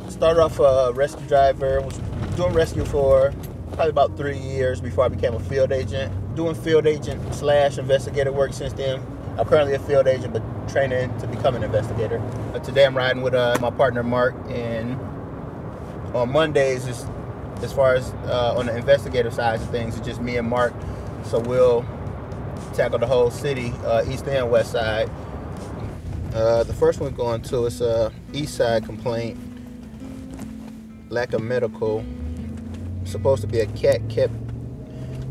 Started off a rescue driver, was doing rescue for probably about 3 years before I became a field agent. Doing field agent / investigator work since then. I'm currently a field agent, but training to become an investigator. Today I'm riding with my partner Mark, and on Mondays, as far as on the investigative side of things, it's just me and Mark. So we'll tackle the whole city, east and west side. The first one we're going to is a east side complaint. Lack of medical. Supposed to be a cat kept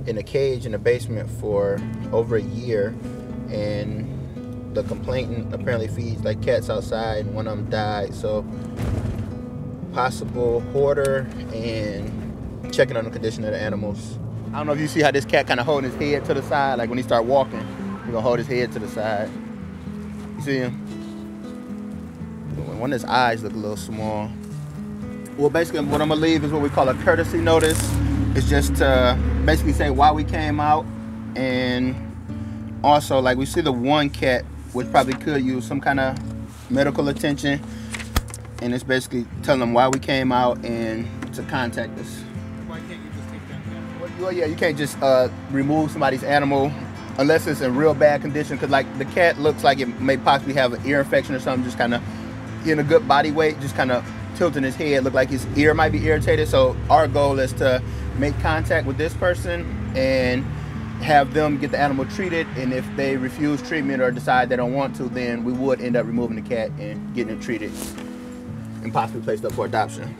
in a cage in the basement for over a year, and the complainant apparently feeds like cats outside, and one of them died. So possible hoarder and checking on the condition of the animals. I don't know if you see how this cat kind of holding his head to the side, like when he start walking, he's gonna hold his head to the side. You see him? One of his eyes look a little small. Well, basically what I'm gonna leave is what we call a courtesy notice. It's just to basically say why we came out, and also like we see the one cat which probably could use some kind of medical attention, and it's basically telling them why we came out and to contact us. Why can't you just take that cat? Well, yeah, you can't just remove somebody's animal unless it's in real bad condition, because like the cat looks like it may possibly have an ear infection or something, just kind of in a good body weight, just kind of tilting his head, look like his ear might be irritated. So our goal is to make contact with this person and have them get the animal treated, and if they refuse treatment or decide they don't want to, then we would end up removing the cat and getting it treated and possibly placed up for adoption.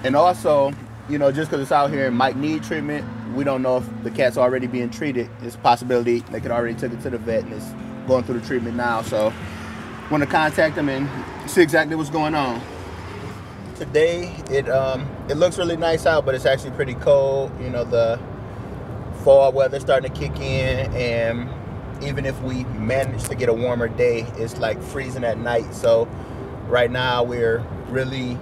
And also, you know, just because it's out here and might need treatment, we don't know if the cat's already being treated. It's a possibility they could already took it to the vet and it's going through the treatment now. So want to contact them and see exactly what's going on. Today it looks really nice out, but it's actually pretty cold. You know, the fall weather's starting to kick in, and even if we manage to get a warmer day, it's like freezing at night. So right now we're really,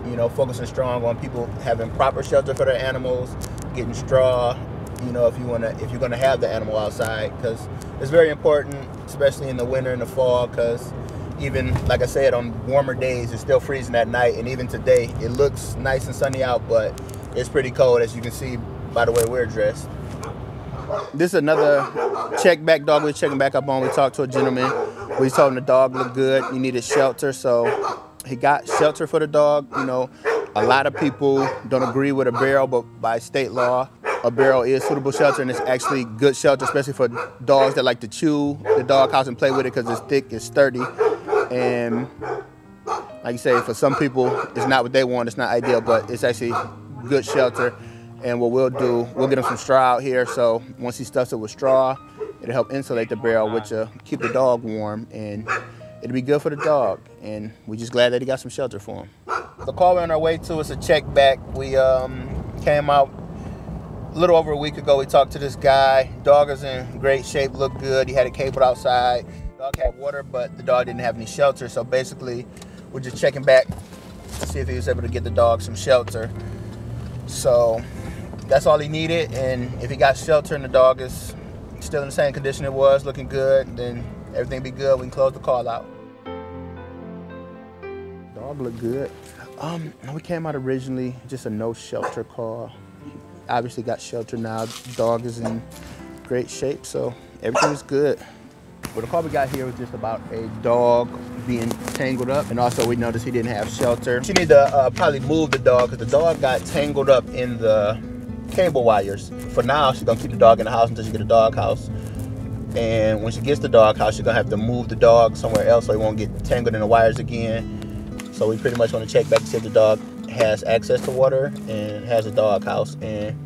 you know, focusing strong on people having proper shelter for their animals, getting straw, you know, if you're gonna have the animal outside, because it's very important, especially in the winter and the fall, because even like I said, on warmer days it's still freezing at night, and even today it looks nice and sunny out, but it's pretty cold, as you can see by the way we're dressed. This is another check back dog we're checking back up on. We talked to a gentleman. We told him the dog looked good. He needed shelter, so he got shelter for the dog. You know, a lot of people don't agree with a barrel, but by state law, a barrel is suitable shelter, and it's actually good shelter, especially for dogs that like to chew the dog house and play with it because it's thick, it's sturdy. And like you say, for some people, it's not what they want. It's not ideal, but it's actually good shelter. And what we'll do, we'll get him some straw out here. So once he stuffs it with straw, it'll help insulate the barrel, which will keep the dog warm, and it'll be good for the dog. And we're just glad that he got some shelter for him. The call we're on our way to is a check back. We came out a little over a week ago. We talked to this guy. Dog is in great shape, looked good. He had it cabled outside. Dog had water, but the dog didn't have any shelter. So basically, we're just checking back to see if he was able to get the dog some shelter. So that's all he needed, and if he got shelter and the dog is still in the same condition it was, looking good, then everything be good. We can close the call out. Dog look good. We came out originally just a no shelter call. Obviously got shelter now. Dog is in great shape, so everything is good. Well, the call we got here was just about a dog being tangled up, and also we noticed he didn't have shelter. She need to probably move the dog, because the dog got tangled up in the cable wires. For now, she's gonna keep the dog in the house until she get a dog house. And when she gets the dog house, she's gonna have to move the dog somewhere else so he won't get tangled in the wires again. So we pretty much want to check back to see if the dog has access to water and has a dog house. And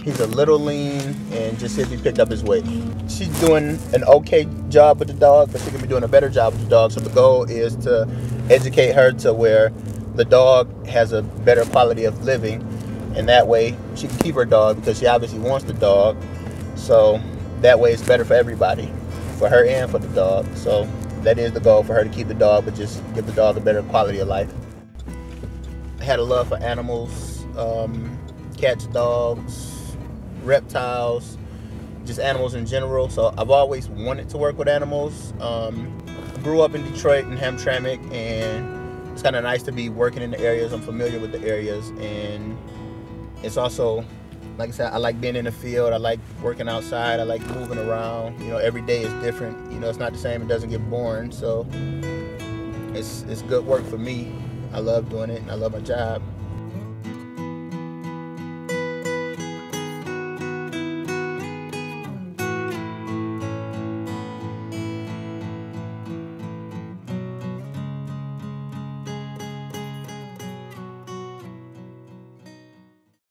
he's a little lean, and just see if he picked up his weight. She's doing an okay job with the dog, but she can be doing a better job with the dog. So the goal is to educate her to where the dog has a better quality of living, and that way she can keep her dog, because she obviously wants the dog. So that way it's better for everybody, for her and for the dog. So that is the goal, for her to keep the dog, but just give the dog a better quality of life. I had a love for animals, cats, dogs, reptiles, just animals in general. So I've always wanted to work with animals. I grew up in Detroit and Hamtramck, and it's kind of nice to be working in the areas. I'm familiar with the areas, and it's also, like I said, I like being in the field. I like working outside. I like moving around. You know, every day is different. You know, it's not the same. It doesn't get boring. So it's good work for me. I love doing it, and I love my job.